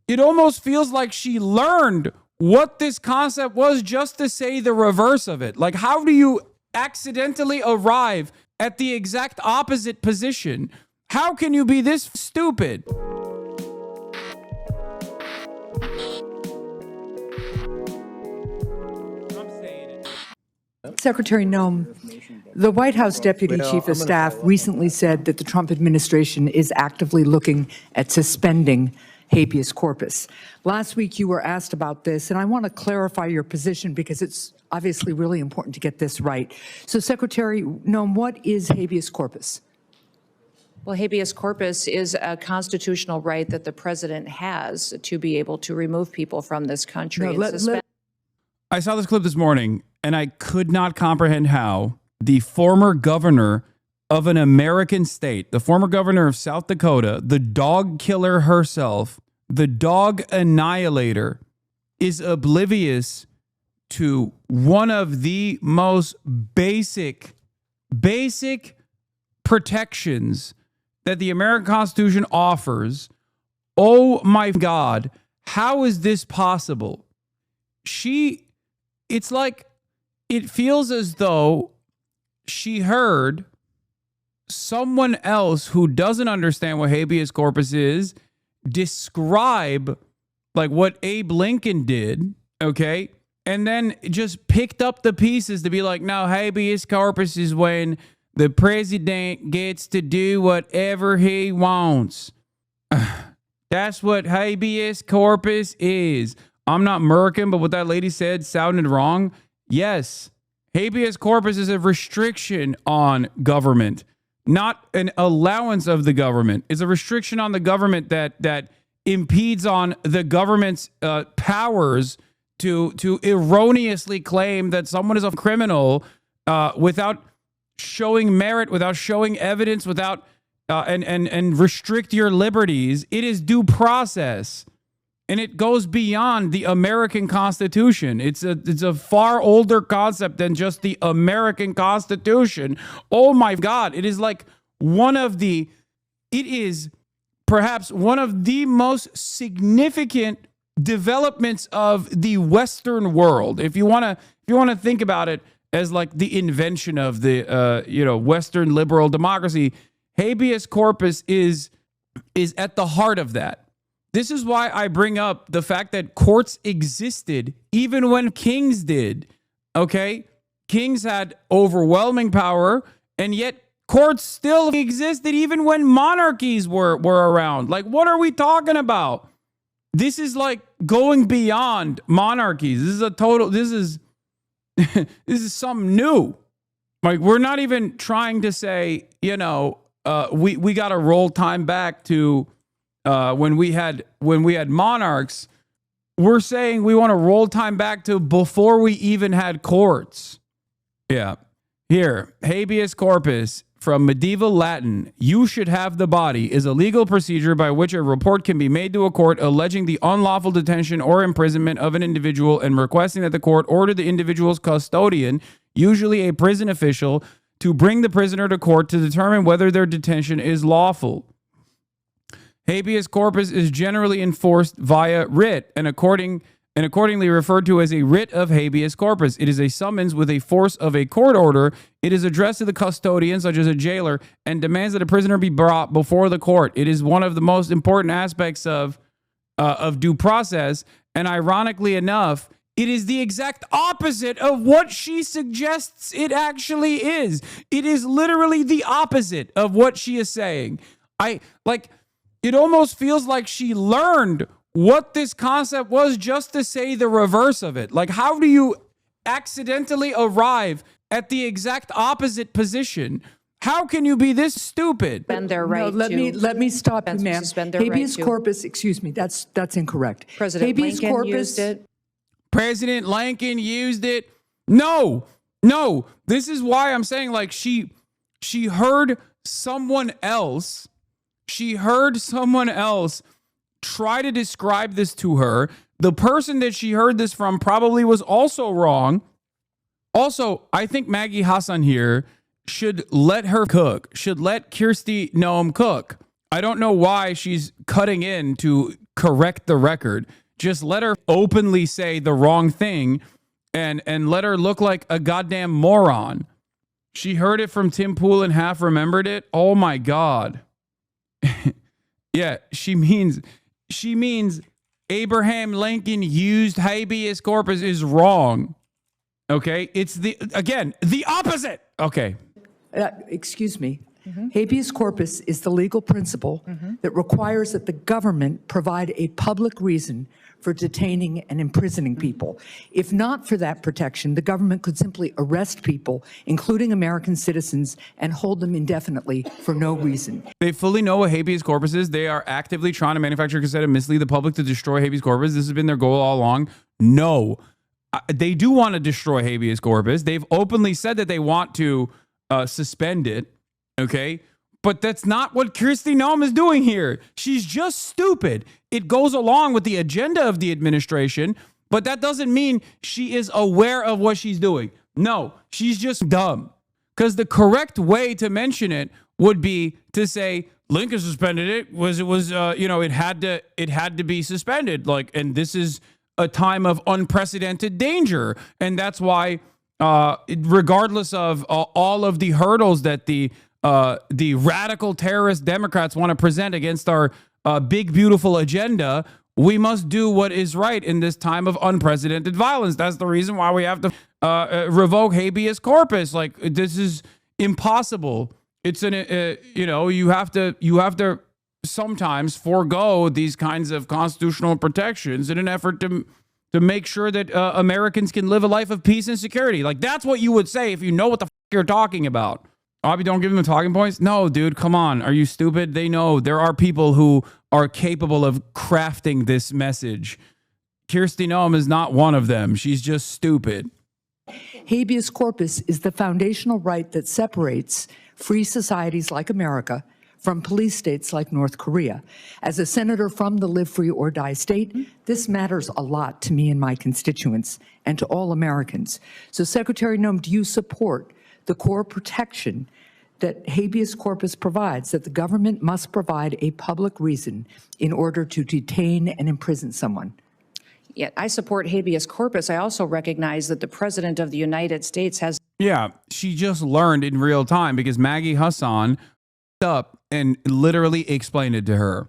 it almost feels like she learned what this concept was just to say the reverse of it. Like, how do you accidentally arrive at the exact opposite position? How can you be this stupid? Secretary Noem, the White House Deputy Chief of Staff recently said that the Trump administration is actively looking at suspending habeas corpus. Last week, you were asked about this, and I want to clarify your position because it's obviously really important to get this right. So, Secretary Noem, what is habeas corpus? Well, habeas corpus is a constitutional right that the president has to be able to remove people from this country. I saw this clip this morning, and I could not comprehend how the former governor of an American state, the former governor of South Dakota, the dog killer herself, the dog annihilator, is oblivious to one of the most basic protections that the American Constitution offers. Oh my God, how is this possible? It's like, it feels as though she heard someone else who doesn't understand what habeas corpus is describe like what Abe Lincoln did, okay? And then just picked up the pieces to be like, no, habeas corpus is when the president gets to do whatever he wants. That's what habeas corpus is. I'm not murking, but what that lady said sounded wrong. Yes, habeas corpus is a restriction on government, not an allowance of the government. It's a restriction on the government that impedes on the government's powers to erroneously claim that someone is a criminal without showing merit, without showing evidence, without and restrict your liberties. It is due process. And it goes beyond the American Constitution. It's a far older concept than just the American Constitution. Oh my God. It is perhaps one of the most significant developments of the Western world. If you want to think about it as like the invention of the Western liberal democracy, habeas corpus is at the heart of that. This is why I bring up the fact that courts existed even when kings did, okay? Kings had overwhelming power, and yet courts still existed even when monarchies were around. Like, what are we talking about? This is like going beyond monarchies. This is something new. Like, we're not even trying to say, we got to roll time back to when we had monarchs. We're saying we want to roll time back to before we even had courts. Yeah. Here, habeas corpus from medieval Latin, you should have the body, is a legal procedure by which a report can be made to a court alleging the unlawful detention or imprisonment of an individual and requesting that the court order the individual's custodian, usually a prison official, to bring the prisoner to court to determine whether their detention is lawful. Habeas corpus is generally enforced via writ and accordingly referred to as a writ of habeas corpus. It is a summons with a force of a court order. It is addressed to the custodian, such as a jailer, and demands that a prisoner be brought before the court. It is one of the most important aspects of due process, and ironically enough, it is the exact opposite of what she suggests it actually is. It is literally the opposite of what she is saying. It almost feels like she learned what this concept was just to say the reverse of it. Like, how do you accidentally arrive at the exact opposite position? How can you be this stupid? Suspend their right let me stop you, ma'am. Habeas corpus, excuse me, that's incorrect. President Lincoln used it. President Lincoln used it. No. This is why I'm saying, like, she heard someone else. She heard someone else try to describe this to her. The person that she heard this from probably was also wrong. Also, I think Maggie Hassan here should let her cook, should let Kirsty Noem cook. I don't know why she's cutting in to correct the record. Just let her openly say the wrong thing and let her look like a goddamn moron. She heard it from Tim Pool and half remembered it. Oh my God. Yeah, she means Abraham Lincoln used habeas corpus is wrong. Okay? It's the opposite. Okay. Excuse me. Habeas corpus is the legal principle that requires that the government provide a public reason for detaining and imprisoning people. If not for that protection, the government could simply arrest people, including American citizens, and hold them indefinitely for no reason. They fully know what habeas corpus is. They are actively trying to manufacture cassette and mislead the public to destroy habeas corpus. This has been their goal all along. No. They do want to destroy habeas corpus. They've openly said that they want to suspend it. Okay? But that's not what Kristi Noem is doing here. She's just stupid. It goes along with the agenda of the administration, but that doesn't mean she is aware of what she's doing. No, she's just dumb. Because the correct way to mention it would be to say Lincoln suspended it. It had to be suspended. And this is a time of unprecedented danger, and that's why, regardless of all of the hurdles that the radical terrorist Democrats want to present against our big, beautiful agenda, we must do what is right in this time of unprecedented violence. That's the reason why we have to revoke habeas corpus. This is impossible. It's you have to sometimes forego these kinds of constitutional protections in an effort to make sure that Americans can live a life of peace and security. That's what you would say if you know what the you're talking about. Abby, don't give them the talking points. No, dude, come on. Are you stupid? They know there are people who are capable of crafting this message. Kristi Noem is not one of them. She's just stupid. Habeas corpus is the foundational right that separates free societies like America from police states like North Korea. As a senator from the live free or die state, this matters a lot to me and my constituents and to all Americans. So Secretary Noem, do you support the core protection that habeas corpus provides, that the government must provide a public reason in order to detain and imprison someone? Yeah, I support habeas corpus. I also recognize that the President of the United States has... Yeah, she just learned in real time because Maggie Hassan up and literally explained it to her.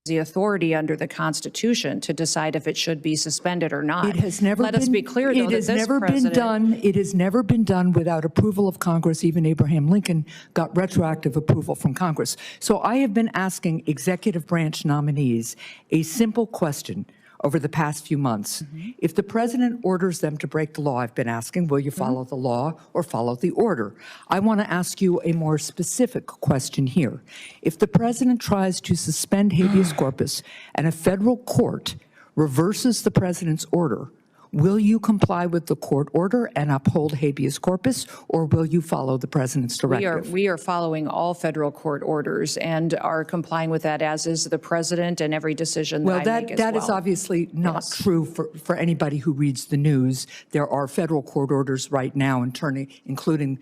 The authority under the Constitution to decide if it should be suspended or not. It has never Let us be clear, though, it that has this never president... been done. It has never been done without approval of Congress. Even Abraham Lincoln got retroactive approval from Congress. So I have been asking executive branch nominees a simple question over the past few months. If the president orders them to break the law, I've been asking, will you follow the law or follow the order? I want to ask you a more specific question here. If the president tries to suspend habeas corpus and a federal court reverses the president's order, will you comply with the court order and uphold habeas corpus, or will you follow the president's directive? We are following all federal court orders and are complying with that, as is the president, and every decision that I make as well. That is obviously not true for anybody who reads the news. There are federal court orders right now, including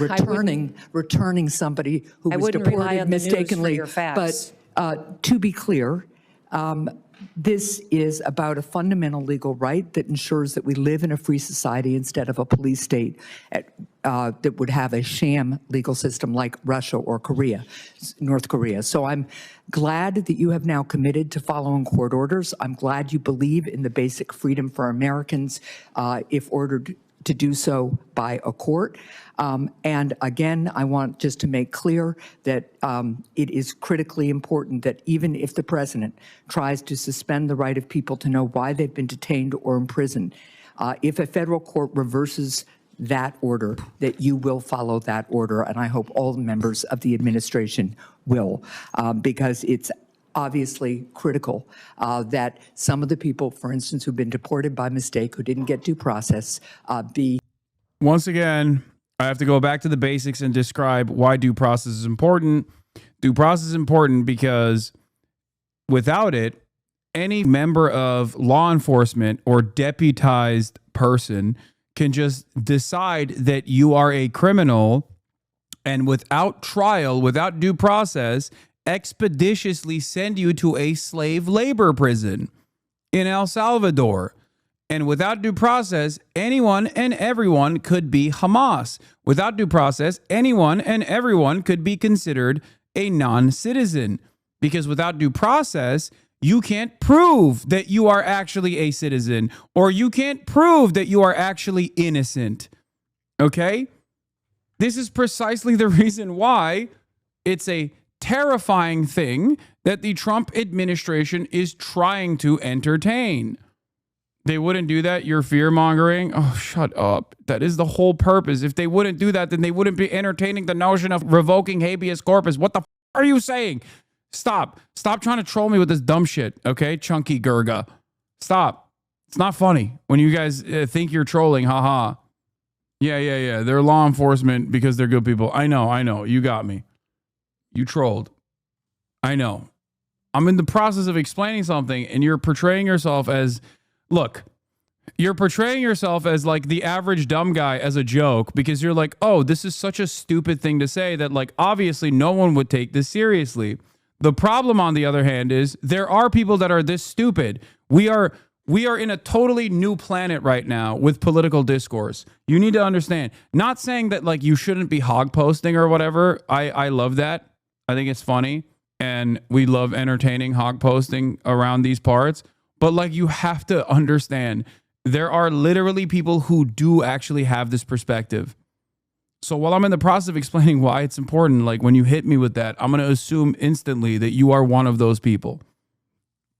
returning somebody who was deported mistakenly. But to be clear, this is about a fundamental legal right that ensures that we live in a free society instead of a police state that would have a sham legal system like Russia or North Korea. So I'm glad that you have now committed to following court orders. I'm glad you believe in the basic freedom for Americans if ordered to do so by a court. And again, I want just to make clear that it is critically important that even if the president tries to suspend the right of people to know why they've been detained or imprisoned, if a federal court reverses that order, that you will follow that order. And I hope all members of the administration will, because it's obviously critical that some of the people, for instance, who've been deported by mistake, who didn't get due process, be... Once again, I have to go back to the basics and describe why due process is important. Due process is important because without it, any member of law enforcement or deputized person can just decide that you are a criminal, and without trial, without due process, expeditiously send you to a slave labor prison in El Salvador. And without due process, anyone and everyone could be Hamas. Without due process, anyone and everyone could be considered a non-citizen. Because without due process, you can't prove that you are actually a citizen, or you can't prove that you are actually innocent. Okay? This is precisely the reason why it's a terrifying thing that the Trump administration is trying to entertain. They wouldn't do that. You're fear-mongering. Oh, shut up. That is the whole purpose. If they wouldn't do that, then they wouldn't be entertaining the notion of revoking habeas corpus. What the f are you saying? Stop. Stop trying to troll me with this dumb shit, okay? Chunky Gurga. Stop. It's not funny when you guys think you're trolling. Haha. Yeah. They're law enforcement because they're good people. I know. You got me. You trolled. I know. I'm in the process of explaining something, and you're portraying yourself as... Look, you're portraying yourself as like the average dumb guy as a joke because you're like, oh, this is such a stupid thing to say that like obviously no one would take this seriously. The problem, on the other hand, is there are people that are this stupid. We are in a totally new planet right now with political discourse. You need to understand. Not saying that like you shouldn't be hog posting or whatever. I love that. I think it's funny, and we love entertaining hog posting around these parts. But like you have to understand, there are literally people who do actually have this perspective. So while I'm in the process of explaining why it's important, like when you hit me with that, I'm going to assume instantly that you are one of those people.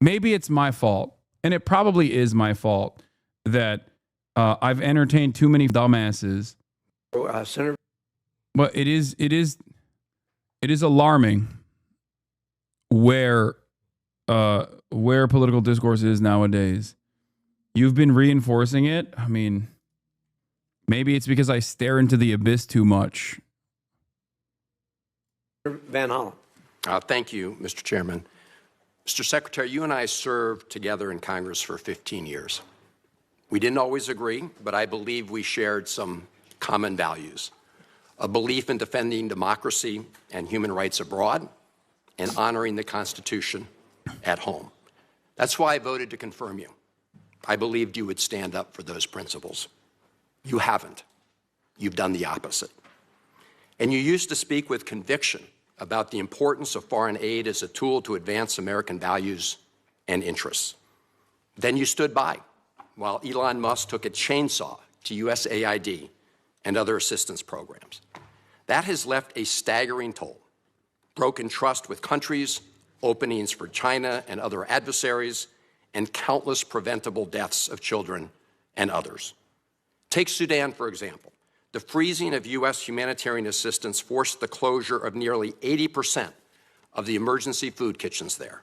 Maybe it's my fault, and it probably is my fault that I've entertained too many dumbasses. Senator, but it is alarming where political discourse is nowadays. You've been reinforcing it. I mean, maybe it's because I stare into the abyss too much. Van Hollen. Thank you, Mr. Chairman. Mr. Secretary, you and I served together in Congress for 15 years. We didn't always agree, but I believe we shared some common values. A belief in defending democracy and human rights abroad and honoring the Constitution at home. That's why I voted to confirm you. I believed you would stand up for those principles. You haven't. You've done the opposite. And you used to speak with conviction about the importance of foreign aid as a tool to advance American values and interests. Then you stood by while Elon Musk took a chainsaw to USAID and other assistance programs. That has left a staggering toll. Broken trust with countries, openings for China and other adversaries, and countless preventable deaths of children and others. Take Sudan, for example. The freezing of U.S. humanitarian assistance forced the closure of nearly 80% of the emergency food kitchens there.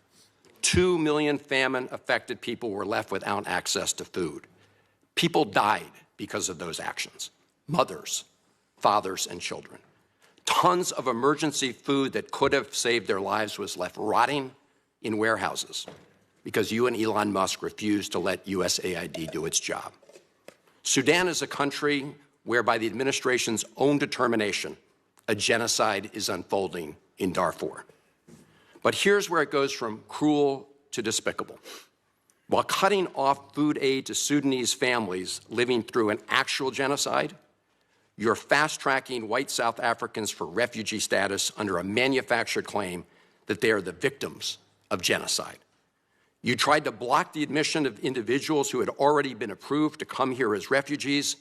2 million famine-affected people were left without access to food. People died because of those actions. Mothers, fathers, and children. Tons of emergency food that could have saved their lives was left rotting in warehouses because you and Elon Musk refused to let USAID do its job. Sudan is a country where, by the administration's own determination, a genocide is unfolding in Darfur. But here's where it goes from cruel to despicable. While cutting off food aid to Sudanese families living through an actual genocide, you're fast-tracking white South Africans for refugee status under a manufactured claim that they are the victims of genocide. You tried to block the admission of individuals who had already been approved to come here as refugees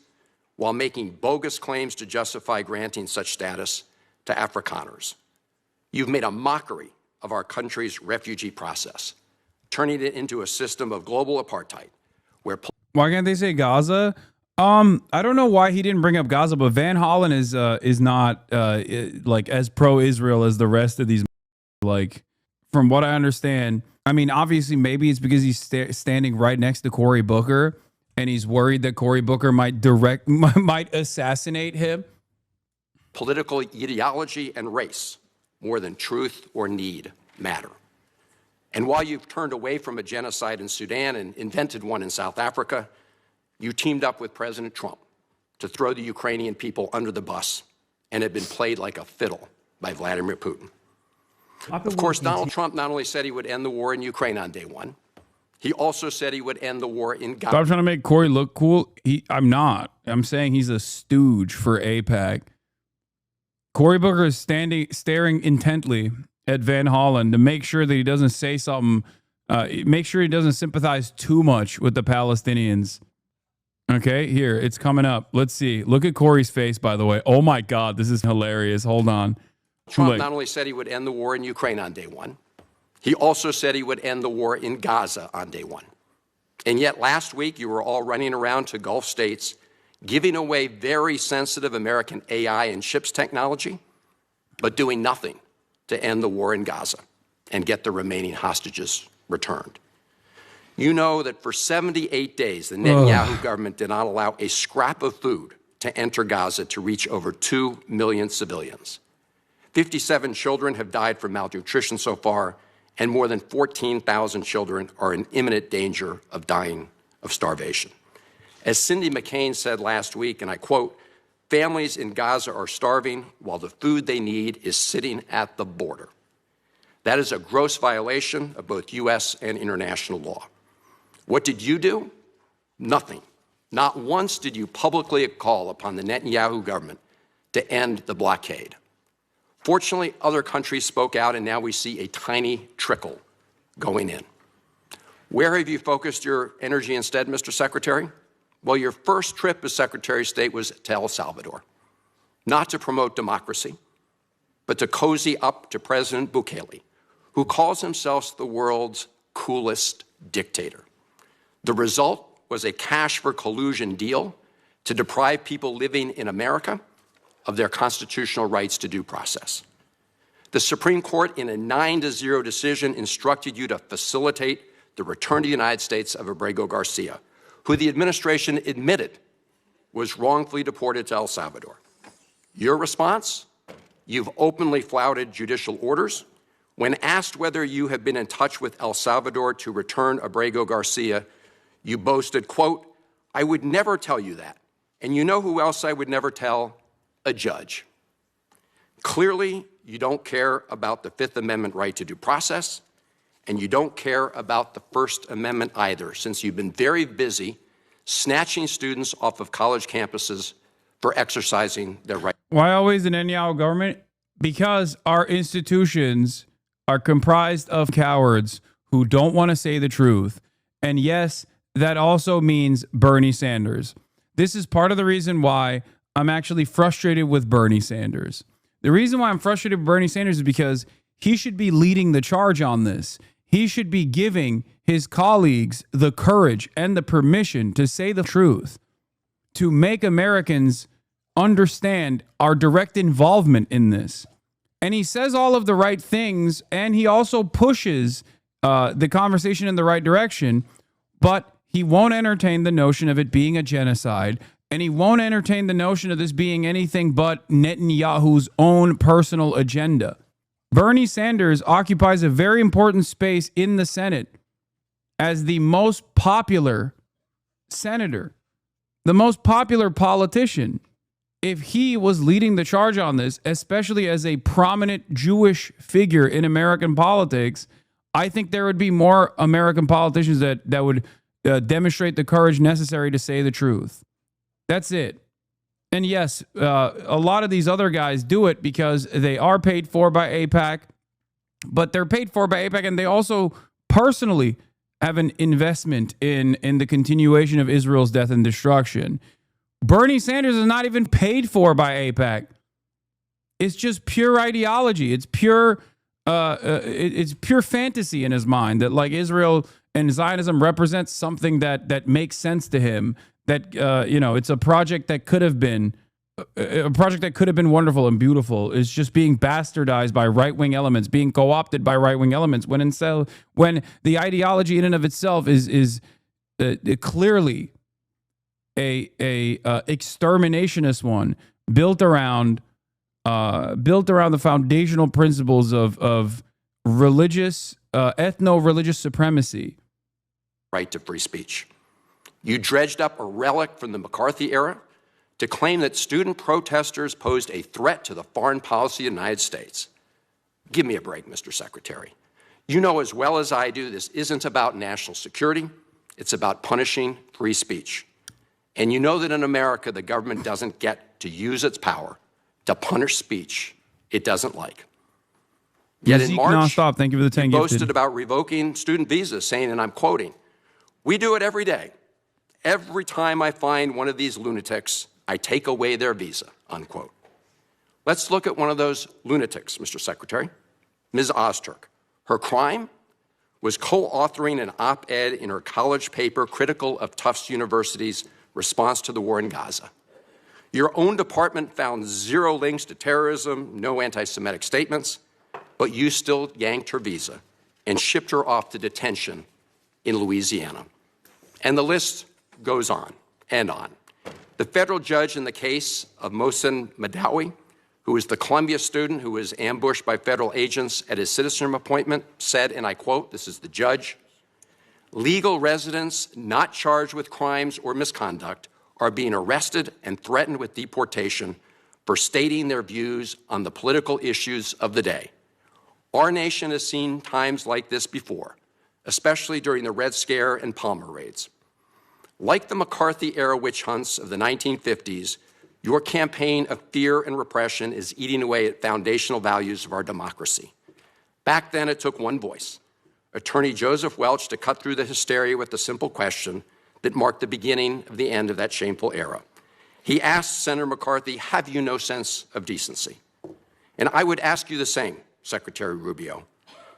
while making bogus claims to justify granting such status to Afrikaners. You've made a mockery of our country's refugee process, turning it into a system of global apartheid where... Why can't they say Gaza? I don't know why he didn't bring up Gaza, but Van Hollen is not like as pro-Israel as the rest of these. Like, from what I understand, I mean, obviously, maybe it's because he's standing right next to Cory Booker, and he's worried that Cory Booker might assassinate him. Political ideology and race, more than truth or need, matter. And while you've turned away from a genocide in Sudan and invented one in South Africa, you teamed up with President Trump to throw the Ukrainian people under the bus and have been played like a fiddle by Vladimir Putin. Of course, Donald Trump not only said he would end the war in Ukraine on day one, he also said he would end the war in Gaza. Stop trying to make Cory look cool. I'm not. I'm saying he's a stooge for AIPAC. Cory Booker is staring intently at Van Hollen to make sure that he doesn't say something, make sure he doesn't sympathize too much with the Palestinians. Okay, here, it's coming up. Let's see. Look at Cory's face, by the way. Oh my God, this is hilarious. Hold on. Trump not only said he would end the war in Ukraine on day one, he also said he would end the war in Gaza on day one. And yet last week, you were all running around to Gulf states, giving away very sensitive American AI and chips technology, but doing nothing to end the war in Gaza and get the remaining hostages returned. You know that for 78 days, the Netanyahu government did not allow a scrap of food to enter Gaza to reach over 2 million civilians. 57 children have died from malnutrition so far, and more than 14,000 children are in imminent danger of dying of starvation. As Cindy McCain said last week, and I quote, "Families in Gaza are starving while the food they need is sitting at the border." That is a gross violation of both U.S. and international law. What did you do? Nothing. Not once did you publicly call upon the Netanyahu government to end the blockade. Fortunately, other countries spoke out, and now we see a tiny trickle going in. Where have you focused your energy instead, Mr. Secretary? Well, your first trip as Secretary of State was to El Salvador, not to promote democracy, but to cozy up to President Bukele, who calls himself the world's coolest dictator. The result was a cash for collusion deal to deprive people living in America of their constitutional rights to due process. The Supreme Court, in a 9-0 decision, instructed you to facilitate the return to the United States of Abrego Garcia, who the administration admitted was wrongfully deported to El Salvador. Your response? You've openly flouted judicial orders. When asked whether you have been in touch with El Salvador to return Abrego Garcia, you boasted, quote, "I would never tell you that. And you know who else I would never tell? A judge." Clearly, you don't care about the Fifth Amendment right to due process, and you don't care about the First Amendment either, since you've been very busy snatching students off of college campuses for exercising their right. Why always the Netanyahu government? Because our institutions are comprised of cowards who don't want to say the truth. And yes, that also means Bernie Sanders. This is part of the reason why I'm actually frustrated with Bernie Sanders. The reason why I'm frustrated with Bernie Sanders is because he should be leading the charge on this. He should be giving his colleagues the courage and the permission to say the truth, to make Americans understand our direct involvement in this. And he says all of the right things, and he also pushes the conversation in the right direction, but he won't entertain the notion of it being a genocide, and he won't entertain the notion of this being anything but Netanyahu's own personal agenda. Bernie Sanders occupies a very important space in the Senate as the most popular senator, the most popular politician. If he was leading the charge on this, especially as a prominent Jewish figure in American politics, I think there would be more American politicians that would demonstrate the courage necessary to say the truth. That's it. And yes, a lot of these other guys do it because they are paid for by AIPAC, but they're paid for by AIPAC, and they also personally have an investment in the continuation of Israel's death and destruction. Bernie Sanders is not even paid for by AIPAC. It's just pure ideology. It's pure fantasy in his mind that like Israel and Zionism represents something that makes sense to him. That it's a project that could have been wonderful and beautiful is just being bastardized by right-wing elements, being co-opted by right-wing elements. When the ideology in and of itself is clearly a exterminationist one built around the foundational principles of religious ethno-religious supremacy. Right to free speech. You dredged up a relic from the McCarthy era to claim that student protesters posed a threat to the foreign policy of the United States. Give me a break, Mr. Secretary. You know as well as I do this isn't about national security. It's about punishing free speech. And you know that in America, the government doesn't get to use its power to punish speech it doesn't like. Yet in March, nonstop. Thank you for the 10 he gifted. boasted about revoking student visas, saying, and I'm quoting, "We do it every day. Every time I find one of these lunatics, I take away their visa," unquote. Let's look at one of those lunatics, Mr. Secretary, Ms. Ozturk. Her crime was co-authoring an op-ed in her college paper critical of Tufts University's response to the war in Gaza. Your own department found zero links to terrorism, no anti-Semitic statements, but you still yanked her visa and shipped her off to detention in Louisiana. And the list goes on and on. The federal judge in the case of Mohsen Madawi, who is the Columbia student who was ambushed by federal agents at his citizenship appointment, said, and I quote, this is the judge, "Legal residents not charged with crimes or misconduct are being arrested and threatened with deportation for stating their views on the political issues of the day. Our nation has seen times like this before, especially during the Red Scare and Palmer raids. Like the McCarthy-era witch hunts of the 1950s, your campaign of fear and repression is eating away at foundational values of our democracy. Back then, it took one voice, Attorney Joseph Welch, to cut through the hysteria with the simple question that marked the beginning of the end of that shameful era. He asked Senator McCarthy, have you no sense of decency? And I would ask you the same, Secretary Rubio.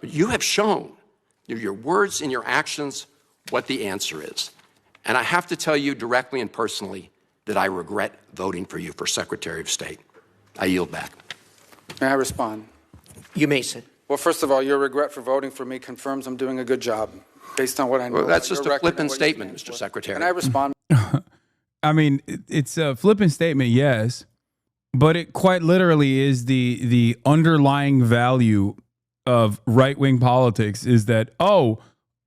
But you have shown through your words and your actions what the answer is. And I have to tell you directly and personally that I regret voting for you for Secretary of State. I yield back. May I respond? You may sit. Well, first of all, your regret for voting for me confirms I'm doing a good job, based on what I know. Well, that's just your a record and flippant what you statement, stand Mr. for. Secretary. Can I respond? I mean, it's a flippant statement, yes, but it quite literally is the underlying value of right-wing politics is that, oh,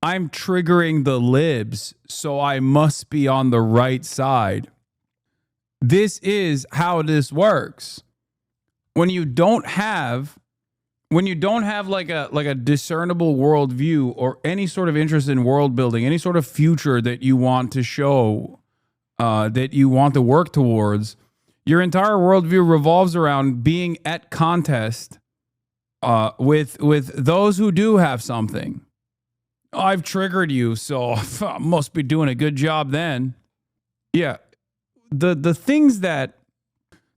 I'm triggering the libs, so I must be on the right side. This is how this works. When you don't have like a discernible worldview or any sort of interest in world building, any sort of future that you want to show, that you want to work towards, your entire worldview revolves around being at contest with those who do have something. I've triggered you, so I must be doing a good job then. Yeah. The things that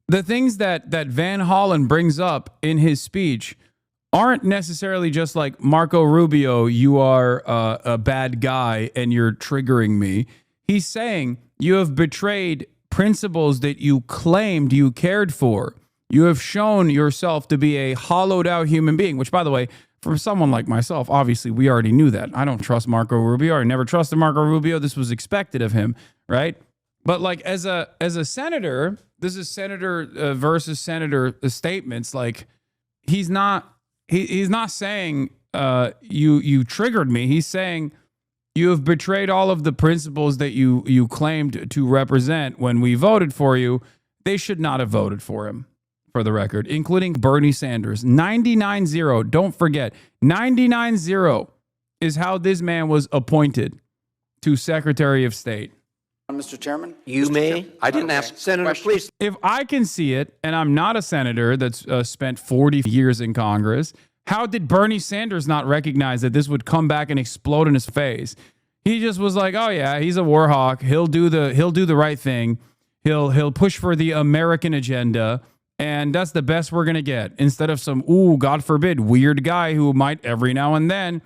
Van Hollen brings up in his speech aren't necessarily just like, Marco Rubio, you are a bad guy and you're triggering me. He's saying you have betrayed principles that you claimed you cared for. You have shown yourself to be a hollowed out human being, which, by the way, for someone like myself, obviously we already knew that. I don't trust Marco Rubio. I never trusted Marco Rubio. This was expected of him, right? But like as a senator, this is senator versus senator statements. Like he's not saying you triggered me. He's saying you have betrayed all of the principles that you claimed to represent when we voted for you. They should not have voted for him, for the record, including Bernie Sanders. 99-0. Don't forget, 99-0 is how this man was appointed to Secretary of State. Mr. Chairman? You may. I didn't ask Senator, question. please. If I can see it, and I'm not a senator that's spent 40 years in Congress, how did Bernie Sanders not recognize that this would come back and explode in his face? He just was like, oh yeah, he's a war hawk. He'll do the right thing. He'll push for the American agenda, and that's the best we're gonna get. Instead of some, God forbid, weird guy who might every now and then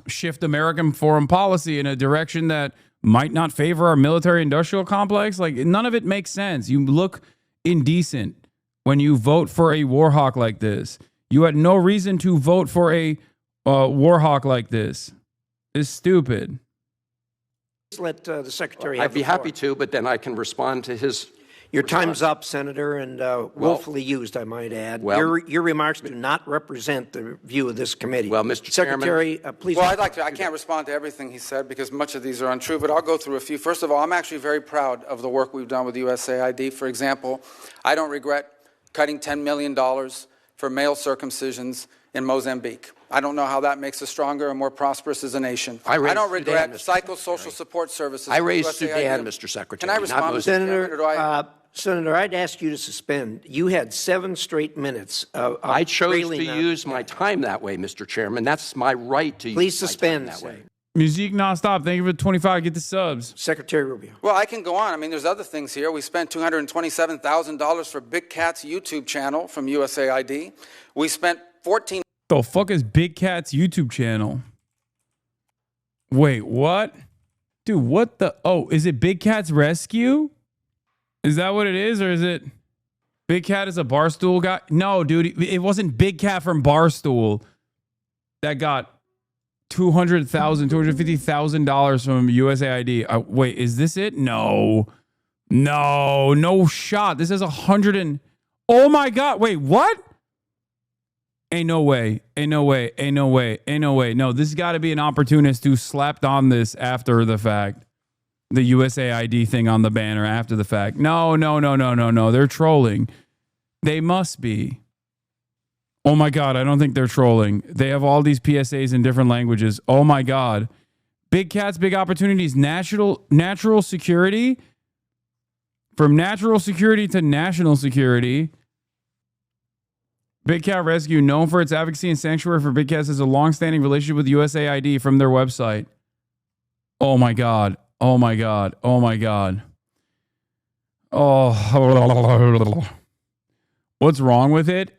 shift American foreign policy in a direction that might not favor our military-industrial complex. Like, none of it makes sense. You look indecent when you vote for a war hawk like this. You had no reason to vote for a war hawk like this. It's stupid. Please let the Secretary I'd have be the floor. happy to, but then I can respond to his. Your time's up, Senator, and willfully used, I might add. Well- Your remarks do not represent the view of this committee. Well, Mr. Chairman- Secretary, please. Well, I'd like to. I can't respond to everything he said because much of these are untrue, but I'll go through a few. First of all, I'm actually very proud of the work we've done with USAID. For example, I don't regret cutting $10 million for male circumcisions in Mozambique. I don't know how that makes us stronger and more prosperous as a nation. I raised don't regret Sudan, Mr. psychosocial support services. I raised USAID. Sudan, Mr. Secretary. Can I respond, Mr. Chairman, or do I? Senator, I'd ask you to suspend. You had 7 straight minutes of I chose to railing on- use my time that way, Mr. Chairman. That's my right to Please use my suspend time that way. Musique nonstop. Thank you for 25. Get the subs. Secretary Rubio. Well, I can go on. I mean, there's other things here. We spent $227,000 for Big Cat's YouTube channel from USAID. We spent $14. The fuck is Big Cat's YouTube channel? Wait, what? Dude, what the? Oh, is it Big Cat's Rescue? Is that what it is? Or is it Big Cat is a Barstool guy? No, dude, it wasn't Big Cat from Barstool that got $250,000 from USAID. Wait, is this it? No shot. This is 100 and... Oh my God. Wait, what? Ain't no way. No, this has got to be an opportunist who slapped on this after the fact. The USAID thing on the banner after the fact. No. They're trolling. They must be. Oh my God, I don't think they're trolling. They have all these PSAs in different languages. Oh my God. Big Cats, Big Opportunities, natural security. From natural security to national security. Big Cat Rescue, known for its advocacy and sanctuary for big cats, has a long-standing relationship with USAID from their website. Oh my God. Oh. What's wrong with it?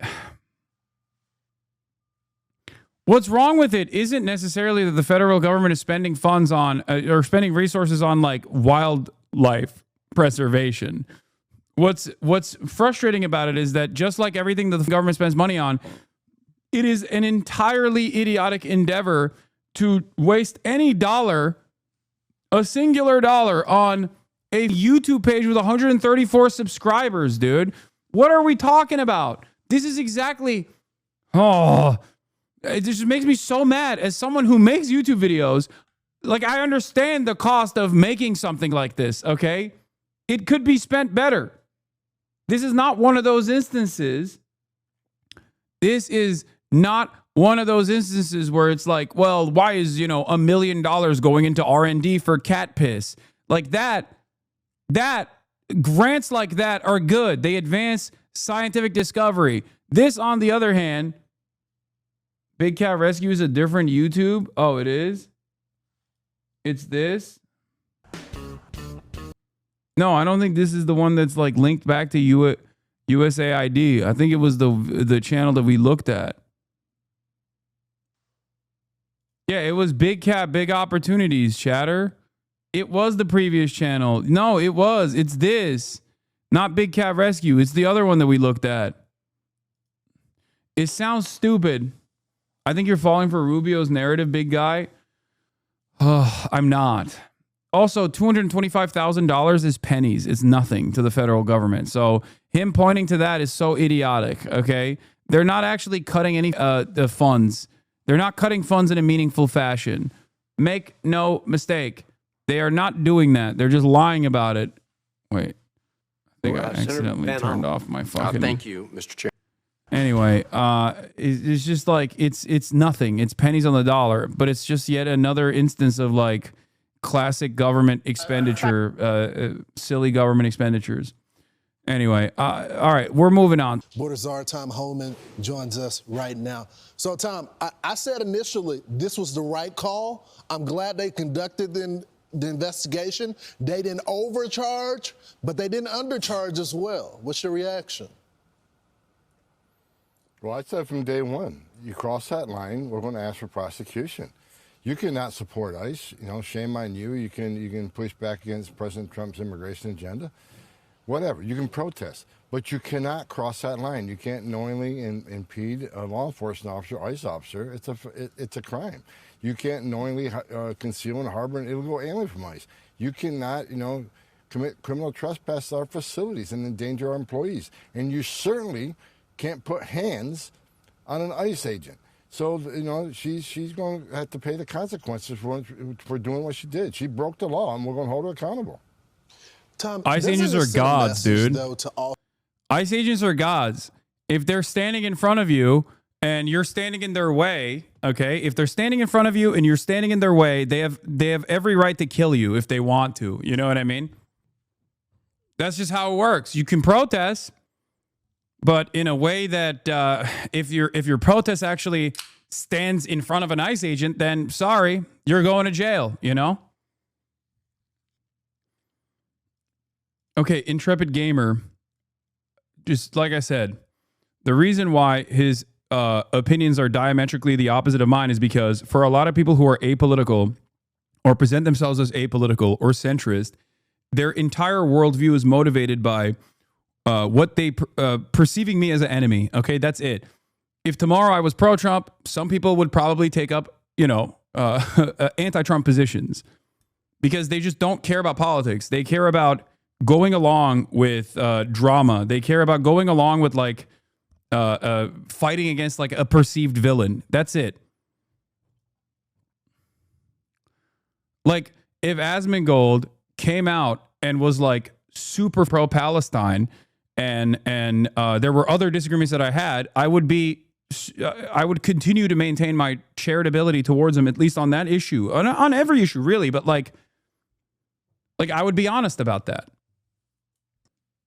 What's wrong with it isn't necessarily that the federal government is spending funds on or spending resources on like wildlife preservation. What's frustrating about it is that just like everything that the government spends money on, it is an entirely idiotic endeavor to waste any dollar, a singular dollar, on a YouTube page with 134 subscribers, dude. What are we talking about? This is exactly... it just makes me so mad as someone who makes YouTube videos. Like, I understand the cost of making something like this, okay? It could be spent better. This is not one of those instances. This is not one of those instances where it's like, well, why is, $1 million going into R&D for cat piss? Like that grants like that are good. They advance scientific discovery. This, on the other hand, Big Cat Rescue is a different YouTube. Oh, it is? It's this? No, I don't think this is the one that's like linked back to USAID. I think it was the channel that we looked at. Yeah, it was Big Cat, Big Opportunities, chatter. It was the previous channel. No, it was. It's this. Not Big Cat Rescue. It's the other one that we looked at. It sounds stupid. I think you're falling for Rubio's narrative, big guy. I'm not. Also, $225,000 is pennies. It's nothing to the federal government. So him pointing to that is so idiotic, okay? They're not actually cutting any the funds. They're not cutting funds in a meaningful fashion. Make no mistake. They are not doing that. They're just lying about it. Wait. I think I accidentally turned off my fucking... Thank you, Mr. Chair. Anyway, it's just like, it's nothing. It's pennies on the dollar, but it's just yet another instance of like classic government expenditure, silly government expenditures. Anyway, all right, we're moving on. Border Czar Tom Holman joins us right now. So, Tom, I said initially this was the right call. I'm glad they conducted the investigation. They didn't overcharge, but they didn't undercharge as well. What's your reaction? Well, I said from day one, you cross that line, we're going to ask for prosecution. You cannot support ICE. Shame on you. You can push back against President Trump's immigration agenda. Whatever. You can protest. But you cannot cross that line. You can't knowingly impede a law enforcement officer, ICE officer. It's a crime. You can't knowingly conceal and harbor an illegal alien from ICE. You cannot, commit criminal trespass at our facilities and endanger our employees. And you certainly can't put hands on an ICE agent. So, she's going to have to pay the consequences for doing what she did. She broke the law, and we're going to hold her accountable. Tom, ICE agents are gods, dude. ICE agents are gods. If they're standing in front of you and you're standing in their way, okay? If they're standing in front of you and you're standing in their way, they have every right to kill you if they want to. You know what I mean? That's just how it works. You can protest, but in a way that if your protest actually stands in front of an ICE agent, then sorry, you're going to jail, you know? Okay, Intrepid Gamer, just like I said, the reason why his opinions are diametrically the opposite of mine is because for a lot of people who are apolitical or present themselves as apolitical or centrist, their entire worldview is motivated by what they perceiving me as an enemy. Okay, that's it. If tomorrow I was pro-Trump, some people would probably take up, anti-Trump positions because they just don't care about politics. They care about going along with drama. They care about going along with like fighting against like a perceived villain. That's it. Like if Asmongold came out and was like super pro-Palestine and there were other disagreements that I had, I would continue to maintain my charitability towards him, at least on that issue, on every issue really. But like I would be honest about that.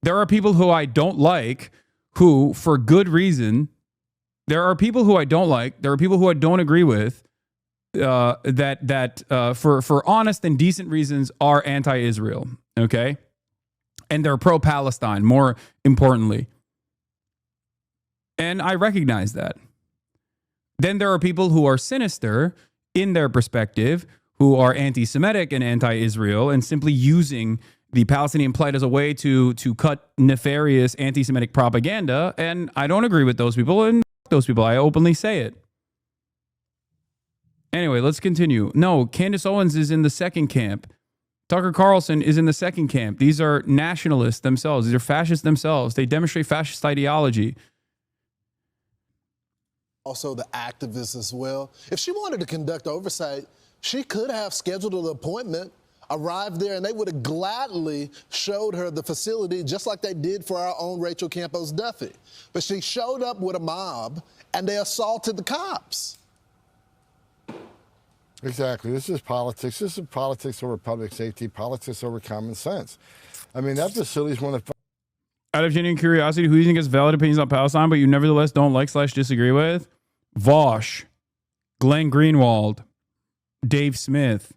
There are people who I don't like who, for good reason, there are people who I don't like. There are people who I don't agree with that for honest and decent reasons are anti-Israel. Okay. And they're pro-Palestine, more importantly. And I recognize that. Then there are people who are sinister in their perspective, who are anti-Semitic and anti-Israel and simply using the Palestinian plight as a way to cut nefarious anti-Semitic propaganda. And I don't agree with those people, and those people, I openly say it. Anyway, let's continue. No, Candace Owens is in the second camp. Tucker Carlson is in the second camp. These are nationalists themselves. These are fascists themselves. They demonstrate fascist ideology. Also the activists as well. If she wanted to conduct oversight, she could have scheduled an appointment, arrived there, and they would have gladly showed her the facility just like they did for our own Rachel Campos Duffy. But she showed up with a mob and they assaulted the cops. Exactly. This is politics. This is politics over public safety, politics over common sense. I mean, that facility is one of the... Out of genuine curiosity, who do you think has valid opinions on Palestine, but you nevertheless don't like / disagree with? Vosh, Glenn Greenwald, Dave Smith,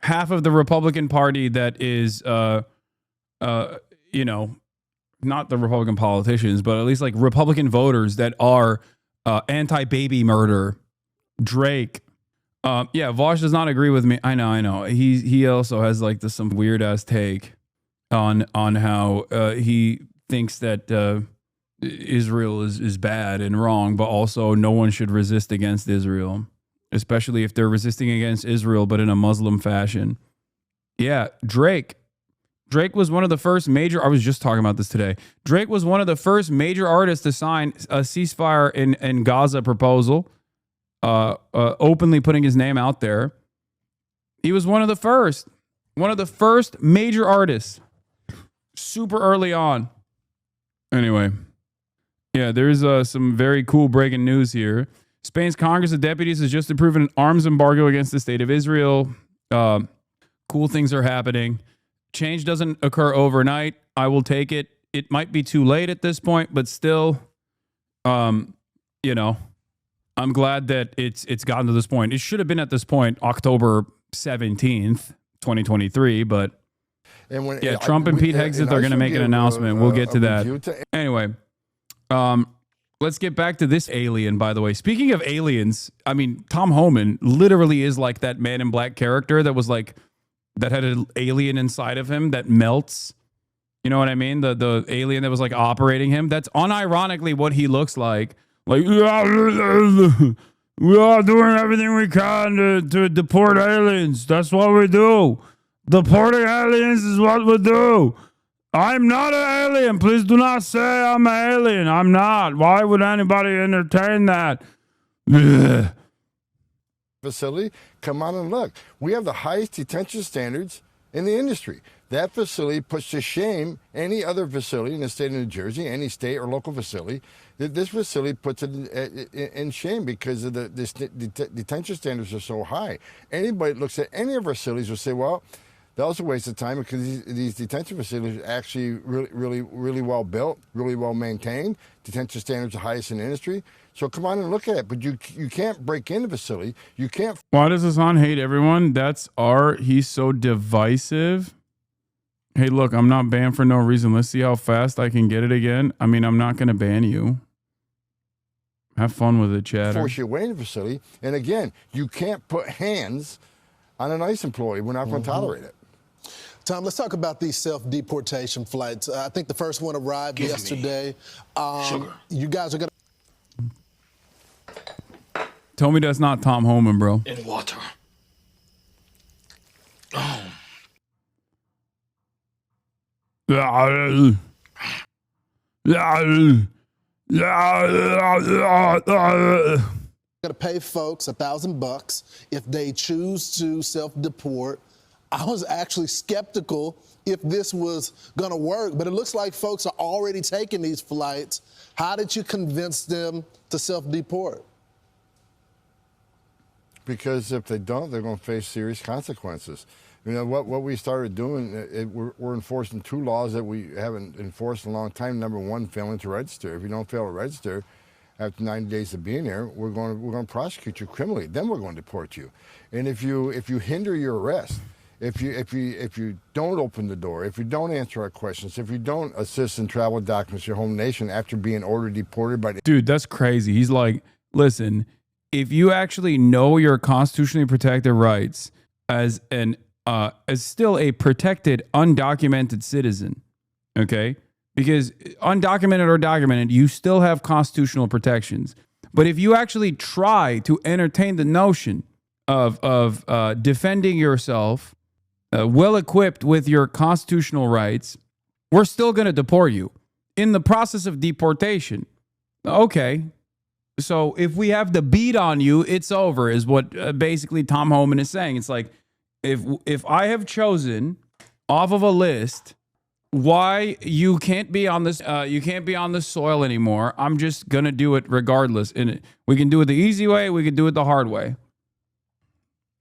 half of the Republican Party that is, not the Republican politicians, but at least like Republican voters that are anti-baby murder. Drake. Vosh does not agree with me. I know. He also has like some weird ass take on how he thinks that Israel is bad and wrong, but also no one should resist against Israel, especially if they're resisting against Israel, but in a Muslim fashion. Yeah, Drake was one of the first major, I was just talking about this today. Drake was one of the first major artists to sign a ceasefire in Gaza proposal, openly putting his name out there. He was one of the first major artists, super early on. Anyway, yeah, there's some very cool breaking news here. Spain's Congress of Deputies has just approved an arms embargo against the state of Israel. Cool things are happening. Change doesn't occur overnight. I will take it. It might be too late at this point, but still, I'm glad that it's gotten to this point. It should have been at this point, October 17th, 2023, but Trump and Pete Hegseth are going to make an announcement. We'll get to that. Anyway, let's get back to this alien, by the way. Speaking of aliens, I mean, Tom Homan literally is like that Man in Black character that was like, that had an alien inside of him that melts. You know what I mean? The alien that was like operating him. That's unironically what he looks like. Like, we are doing everything we can to deport aliens. That's what we do. Deporting aliens is what we do. I'm not an alien. Please do not say I'm an alien. I'm not. Why would anybody entertain that? Facility, come on and look. We have the highest detention standards in the industry. That facility puts to shame any other facility in the state of New Jersey, any state or local facility. This facility puts it in shame because of the detention standards are so high. Anybody that looks at any of our facilities will say, well, that was a waste of time because these detention facilities are actually really well built, really well maintained. Detention standards are highest in the industry. So come on and look at it. But you can't break into the facility. You can't. Why does Hasan hate everyone? That's he's so divisive. Hey, look, I'm not banned for no reason. Let's see how fast I can get it again. I mean, I'm not going to ban you. Have fun with it, Chad. Force you away in the facility. And again, you can't put hands on an ICE employee. We're not going to tolerate it. Tom, let's talk about these self-deportation flights. I think the first one arrived yesterday. Sugar. You guys are going to... Tell me that's not Tom Homan, bro. In water. Oh. Got to pay folks $1,000 if they choose to self-deport. I was actually skeptical if this was going to work, but it looks like folks are already taking these flights. How did you convince them to self-deport? Because if they don't, they're going to face serious consequences. You know, what we started doing, we're enforcing 2 laws that we haven't enforced in a long time. Number one, failing to register. If you don't fail to register after 90 days of being here, we're going to prosecute you criminally. Then we're going to deport you. And if you hinder your arrest, if you don't open the door, if you don't answer our questions, if you don't assist in travel documents to your home nation after being ordered deported by the... Dude, that's crazy. He's like, listen, if you actually know your constitutionally protected rights as still a protected, undocumented citizen, okay? Because undocumented or documented, you still have constitutional protections. But if you actually try to entertain the notion of defending yourself, well equipped with your constitutional rights, we're still going to deport you in the process of deportation. Okay. So if we have the beat on you, it's over, is what basically Tom Homan is saying. It's like, if I have chosen off of a list why you can't be on this soil anymore, I'm just gonna do it regardless. And we can do it the easy way, we can do it the hard way.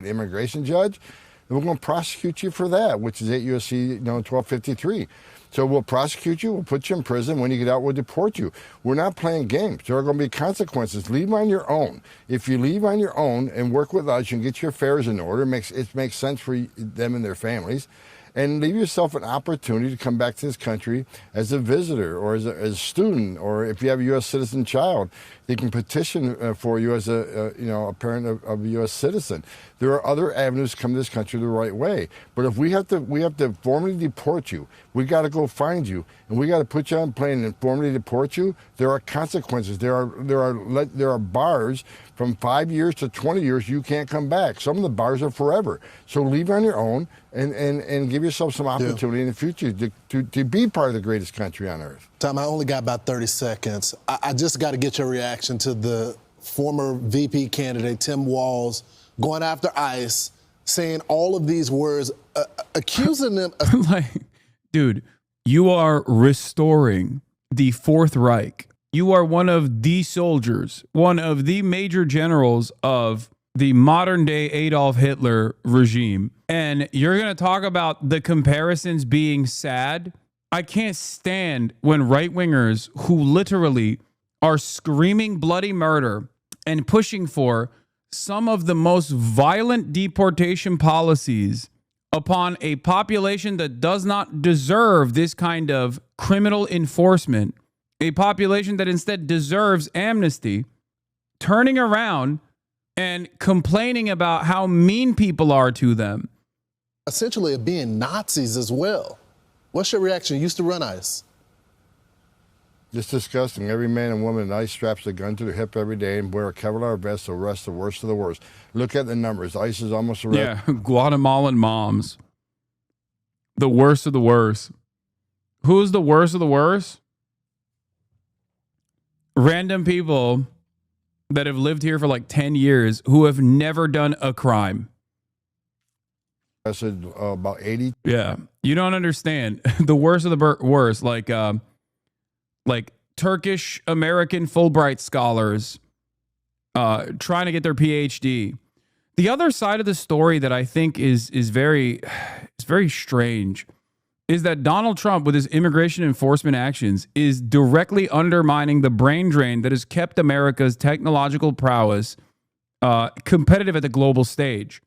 The immigration judge, and we're going to prosecute you for that, which is 8 U.S.C. 1253. So we'll prosecute you, we'll put you in prison. When you get out, we'll deport you. We're not playing games. There are going to be consequences. Leave on your own. If you leave on your own and work with us, you can get your affairs in order. It makes sense for them and their families. And leave yourself an opportunity to come back to this country as a visitor or as a student, or if you have a U.S. citizen child, they can petition for you as a parent of a U.S. citizen. There are other avenues to come to this country the right way. But if we have to formally deport you, we got to go find you, and we got to put you on a plane and formally deport you. There are consequences. There are bars from 5 years to 20 years. You can't come back. Some of the bars are forever. So leave on your own and give yourself some opportunity in the future to be part of the greatest country on earth. Tom, I only got about 30 seconds. I just got to get your reaction to the former VP candidate, Tim Walz, going after ICE, saying all of these words, accusing them of... Like, dude, you are restoring the Fourth Reich. You are one of the soldiers, one of the major generals of the modern day Adolf Hitler regime. And you're going to talk about the comparisons being sad. I can't stand when right-wingers who literally are screaming bloody murder and pushing for some of the most violent deportation policies upon a population that does not deserve this kind of criminal enforcement, a population that instead deserves amnesty, turning around and complaining about how mean people are to them. Essentially of being Nazis as well. What's your reaction? You used to run ICE. It's disgusting. Every man and woman in ICE straps a gun to their hip every day and wear a Kevlar vest to arrest the worst of the worst. Look at the numbers. ICE is almost arrested. Yeah, Guatemalan moms. The worst of the worst. Who's the worst of the worst? Random people that have lived here for like 10 years who have never done a crime. arrested about 80. Yeah, you don't understand. The worst of the worst, like Turkish American Fulbright scholars trying to get their PhD. The other side of the story that I think is very strange is that Donald Trump, with his immigration enforcement actions, is directly undermining the brain drain that has kept America's technological prowess competitive at the global stage.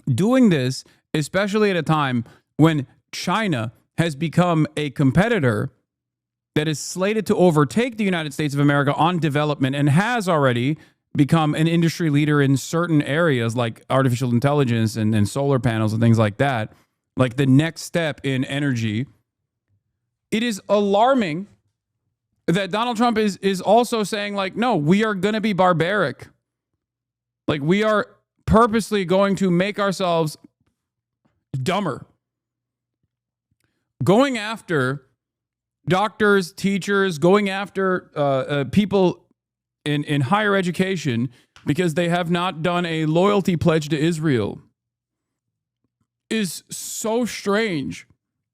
Doing this, especially at a time when China has become a competitor that is slated to overtake the United States of America on development and has already become an industry leader in certain areas like artificial intelligence and solar panels and things like that, like the next step in energy. It is alarming that Donald Trump is also saying, like, no, we are going to be barbaric. Like, we are purposely going to make ourselves dumber. Going after doctors, teachers, going after people in higher education because they have not done a loyalty pledge to Israel is so strange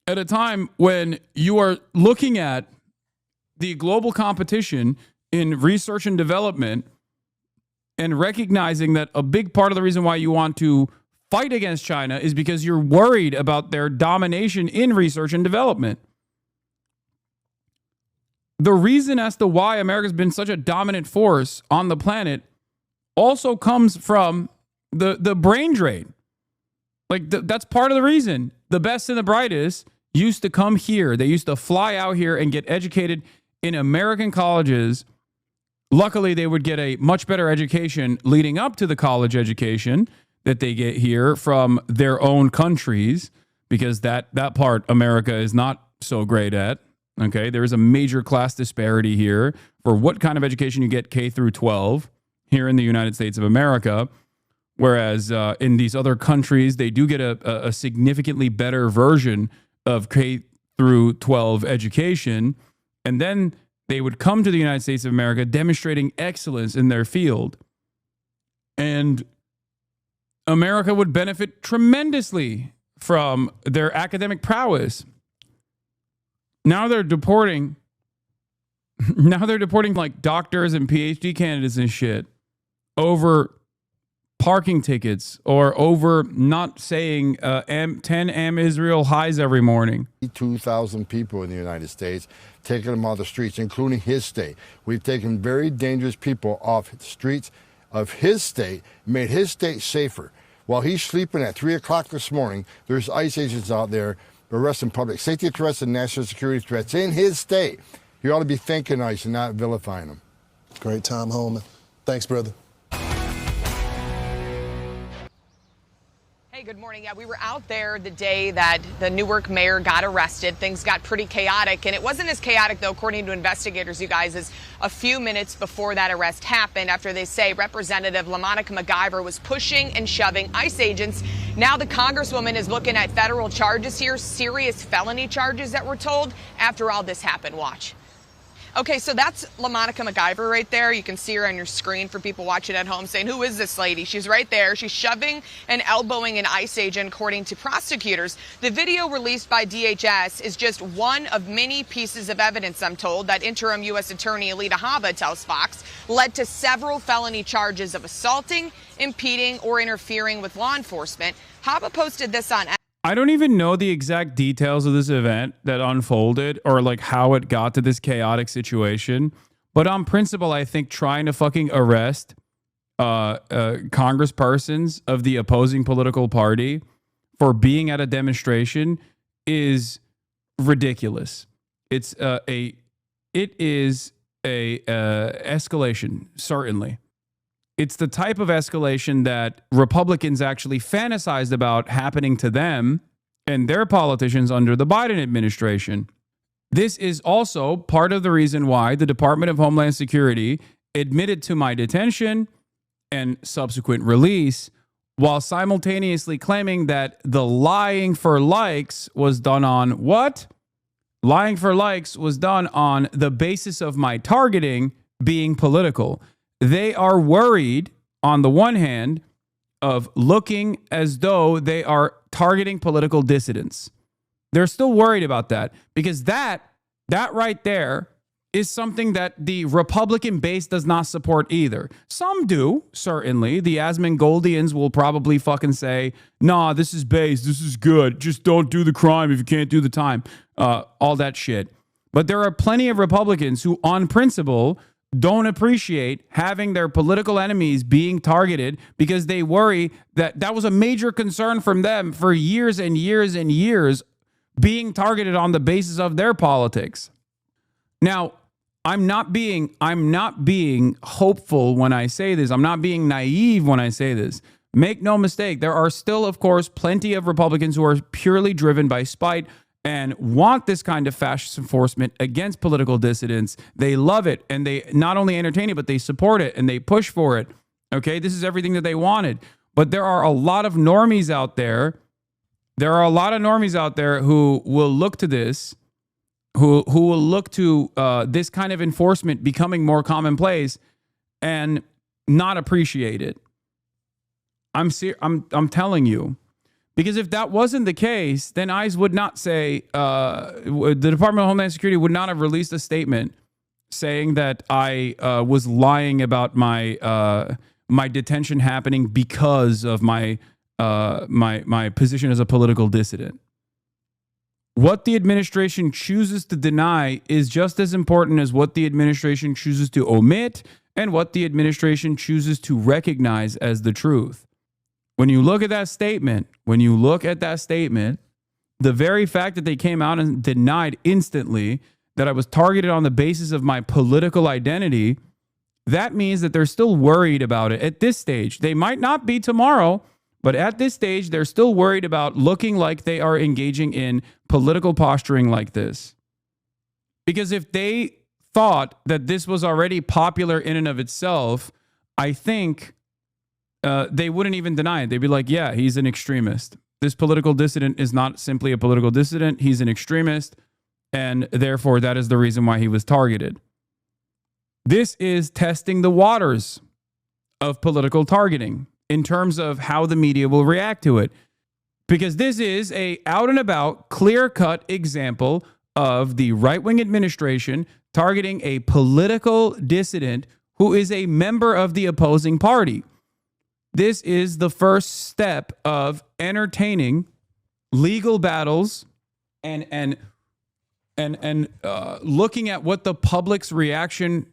at a time when you are looking at the global competition in research and development and recognizing that a big part of the reason why you want to fight against China is because you're worried about their domination in research and development. The reason as to why America's been such a dominant force on the planet also comes from the brain drain. Like, that's part of the reason. The best and the brightest used to come here. They used to fly out here and get educated in American colleges. Luckily, they would get a much better education leading up to the college education that they get here from their own countries, because that part America is not so great at. Okay, there is a major class disparity here for what kind of education you get K through 12 here in the United States of America, whereas in these other countries, they do get a significantly better version of K through 12 education, and then they would come to the United States of America demonstrating excellence in their field, and America would benefit tremendously from their academic prowess. Now they're deporting like doctors and PhD candidates and shit over parking tickets or over not saying 10 Am Israel highs every morning. 2,000 people in the United States, taking them off the streets, including his state. We've taken very dangerous people off the streets of his state, made his state safer. While he's sleeping at 3 o'clock this morning, there's ICE agents out there arresting public safety threats and national security threats in his state. You ought to be thanking ICE and not vilifying them. Great time, Holman. Thanks, brother. Hey, good morning. Yeah, we were out there the day that the Newark mayor got arrested. Things got pretty chaotic, and it wasn't as chaotic, though, according to investigators, you guys, as a few minutes before that arrest happened, after they say Representative LaMonica McIver was pushing and shoving ICE agents. Now the Congresswoman is looking at federal charges here, serious felony charges that we're told, after all this happened. Watch. Okay, so that's LaMonica McIver right there. You can see her on your screen for people watching at home saying, who is this lady? She's right there. She's shoving and elbowing an ICE agent, according to prosecutors. The video released by DHS is just one of many pieces of evidence, I'm told, that interim U.S. Attorney Alita Habba tells Fox led to several felony charges of assaulting, impeding, or interfering with law enforcement. Habba posted this on I don't even know the exact details of this event that unfolded or like how it got to this chaotic situation. But on principle, I think trying to fucking arrest congresspersons of the opposing political party for being at a demonstration is ridiculous. It is a escalation, certainly. It's the type of escalation that Republicans actually fantasized about happening to them and their politicians under the Biden administration. This is also part of the reason why the Department of Homeland Security admitted to my detention and subsequent release, while simultaneously claiming that the lying for likes was done on what? Lying for likes was done on the basis of my targeting being political. They are worried, on the one hand, of looking as though they are targeting political dissidents. They're still worried about that because that right there is something that the Republican base does not support either. Some do, certainly. The Asmongoldиans will probably fucking say, nah, this is base, this is good. Just don't do the crime if you can't do the time. All that shit. But there are plenty of Republicans who, on principle, don't appreciate having their political enemies being targeted because they worry that was a major concern from them for years and years and years, being targeted on the basis of their politics. Now, I'm not being hopeful when I say this. I'm not being naive when I say this. Make no mistake, there are still, of course, plenty of Republicans who are purely driven by spite and want this kind of fascist enforcement against political dissidents. They love it, and they not only entertain it, but they support it, and they push for it. Okay, this is everything that they wanted. But there are a lot of normies out there. There are a lot of normies out there who will look to this, who will look to this kind of enforcement becoming more commonplace and not appreciate it. I'm telling you, because if that wasn't the case, then ICE would not say, the Department of Homeland Security would not have released a statement saying that I was lying about my detention happening because of my position as a political dissident. What the administration chooses to deny is just as important as what the administration chooses to omit and what the administration chooses to recognize as the truth. When you look at that statement, the very fact that they came out and denied instantly that I was targeted on the basis of my political identity, that means that they're still worried about it at this stage. They might not be tomorrow, but at this stage, they're still worried about looking like they are engaging in political posturing like this. Because if they thought that this was already popular in and of itself, I think they wouldn't even deny it. They'd be like, yeah, he's an extremist. This political dissident is not simply a political dissident. He's an extremist. And therefore, that is the reason why he was targeted. This is testing the waters of political targeting in terms of how the media will react to it. Because this is a out and about, clear-cut example of the right-wing administration targeting a political dissident who is a member of the opposing party. This is the first step of entertaining legal battles and looking at what the public's reaction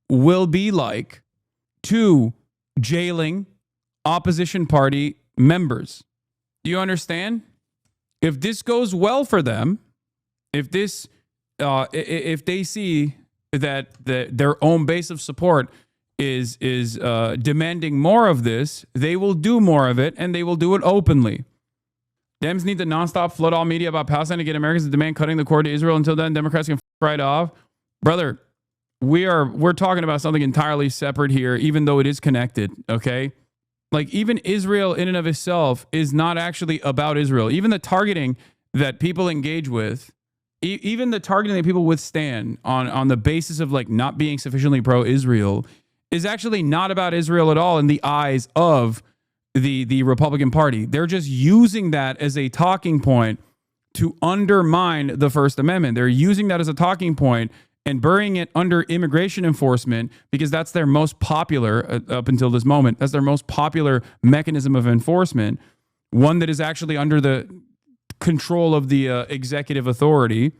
will be like to jailing opposition party members. Do you understand? If this goes well for them, if they see that their own base of support is demanding more of this, they will do more of it, and they will do it openly. Dems need to nonstop flood all media about Palestine to get Americans to demand cutting the cord to Israel. Until then, Democrats can right off. Brother, we're talking about something entirely separate here, even though it is connected, okay? Like, even Israel in and of itself is not actually about Israel. Even the targeting that people engage with, even the targeting that people withstand on the basis of like not being sufficiently pro-Israel is actually not about Israel at all in the eyes of the Republican Party. They're just using that as a talking point to undermine the First Amendment. They're using that as a talking point and burying it under immigration enforcement because that's their most popular, up until this moment, that's their most popular mechanism of enforcement, one that is actually under the control of the executive authority.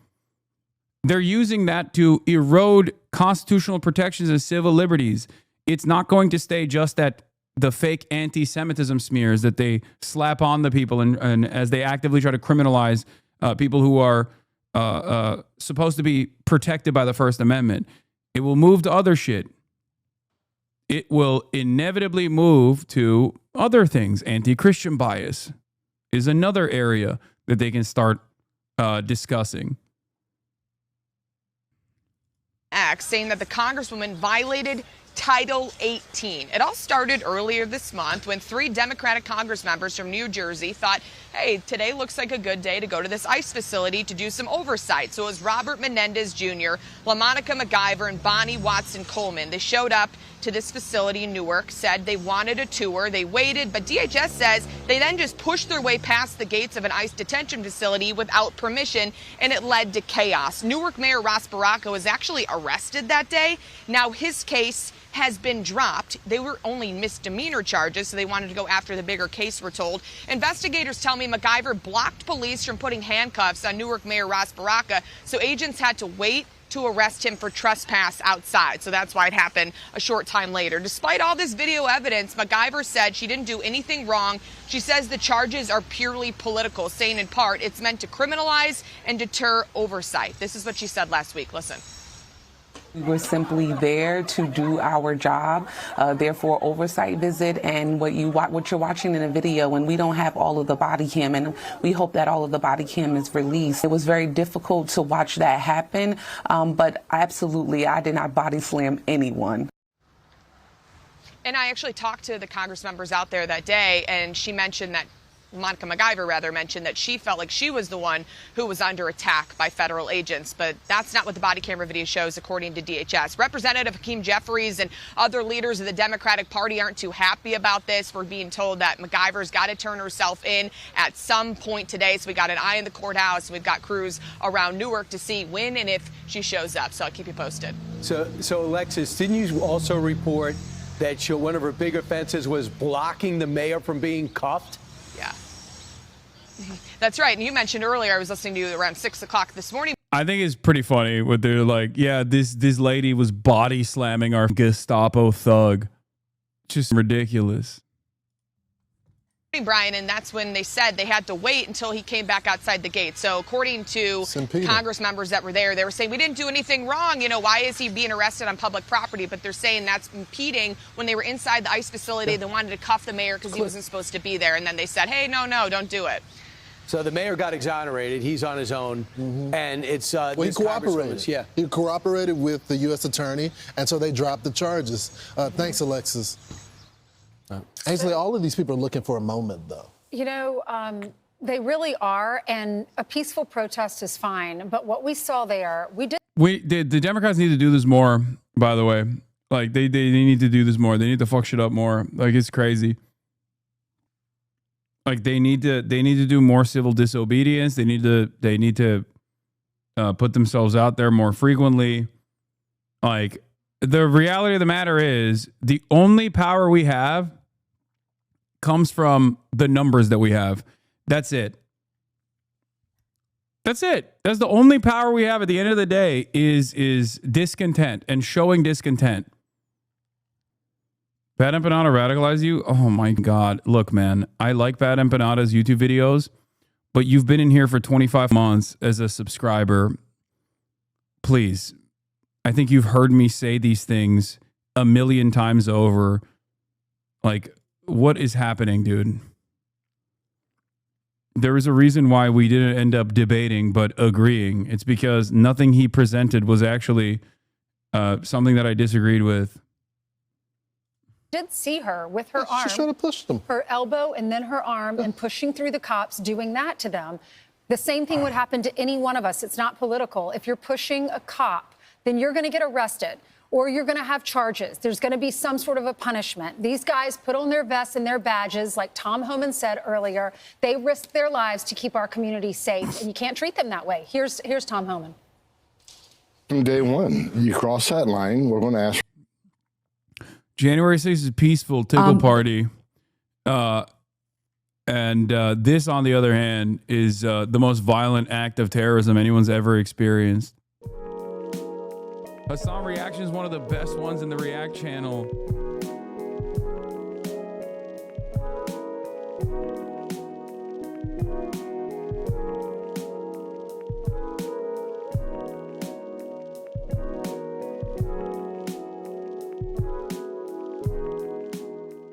They're using that to erode constitutional protections and civil liberties. It's not going to stay just at the fake anti-Semitism smears that they slap on the people and as they actively try to criminalize people who are supposed to be protected by the First Amendment. It will move to other shit. It will inevitably move to other things. Anti-Christian bias is another area that they can start discussing. Saying that the Congresswoman violated Title 18. It all started earlier this month when 3 Democratic Congress members from New Jersey thought, hey, today looks like a good day to go to this ICE facility to do some oversight. So it was Robert Menendez Jr., LaMonica MacGyver, and Bonnie Watson Coleman. They showed up to this facility in Newark, said they wanted a tour. They waited, but DHS says they then just pushed their way past the gates of an ICE detention facility without permission, and it led to chaos. Newark Mayor Ross Baraka was actually arrested that day. Now his case has been dropped. They were only misdemeanor charges, so they wanted to go after the bigger case, we're told. Investigators tell me MacGyver blocked police from putting handcuffs on Newark Mayor Ross Baraka, so agents had to wait to arrest him for trespass outside. So that's why it happened a short time later. Despite all this video evidence, MacGyver said she didn't do anything wrong. She says the charges are purely political, saying in part it's meant to criminalize and deter oversight. This is what she said last week. Listen. We're simply there to do our job, therefore oversight visit, and what you're watching in a video, and we don't have all of the body cam, and we hope that all of the body cam is released. It was very difficult to watch that happen, but absolutely, I did not body slam anyone. And I actually talked to the Congress members out there that day, and she mentioned that Monica MacGyver, rather, mentioned that she felt like she was the one who was under attack by federal agents. But that's not what the body camera video shows, according to DHS. Representative Hakeem Jeffries and other leaders of the Democratic Party aren't too happy about this. We're being told that MacGyver's got to turn herself in at some point today. So we got an eye in the courthouse. We've got crews around Newark to see when and if she shows up. So I'll keep you posted. So Alexis, didn't you also report that one of her big offenses was blocking the mayor from being cuffed? Yeah. That's right. And you mentioned earlier, I was listening to you around 6 o'clock this morning. I think it's pretty funny what they're like, yeah, this lady was body slamming our Gestapo thug. Just ridiculous. Brian, and that's when they said they had to wait until he came back outside the gate. So according to Congress members that were there, they were saying, we didn't do anything wrong. You know, why is he being arrested on public property? But they're saying that's impeding when they were inside the ICE facility. Yeah. They wanted to cuff the mayor because he wasn't supposed to be there. And then they said, hey, no, don't do it. So the mayor got exonerated. He's on his own. And it's well, he cooperated. Yeah. He cooperated with the U.S. attorney, and so they dropped the charges. Thanks, Alexis. Ainsley, all of these people are looking for a moment, though. You know, they really are, and a peaceful protest is fine. But what we saw there, the Democrats need to do this more, by the way. Like, they need to do this more. They need to fuck shit up more. Like, it's crazy. Like, they need to do more civil disobedience. They need to put themselves out there more frequently. Like, the reality of the matter is the only power we have comes from the numbers that we have. That's it. That's it. That's the only power we have at the end of the day is discontent and showing discontent. Bad Empanada radicalize you? Oh my God. Look, man, I like Bad Empanada's YouTube videos, but you've been in here for 25 months as a subscriber. Please. I think you've heard me say these things a million times over. Like, what is happening, dude? There is a reason why we didn't end up debating, but agreeing. It's because nothing he presented was actually something that I disagreed with. did see her with her arm. She should have pushed them. Her elbow and then her arm and pushing through the cops, doing that to them. The same thing would happen to any one of us. It's not political. If you're pushing a cop, then you're going to get arrested or you're going to have charges. There's going to be some sort of a punishment. These guys put on their vests and their badges, like Tom Homan said earlier. They risk their lives to keep our community safe, and you can't treat them that way. Here's Tom Homan. From day one, you cross that line, we're going to ask. January 6th is a peaceful tickle party. And this, on the other hand, is the most violent act of terrorism anyone's ever experienced. Hasan Reactions is one of the best ones in the React channel.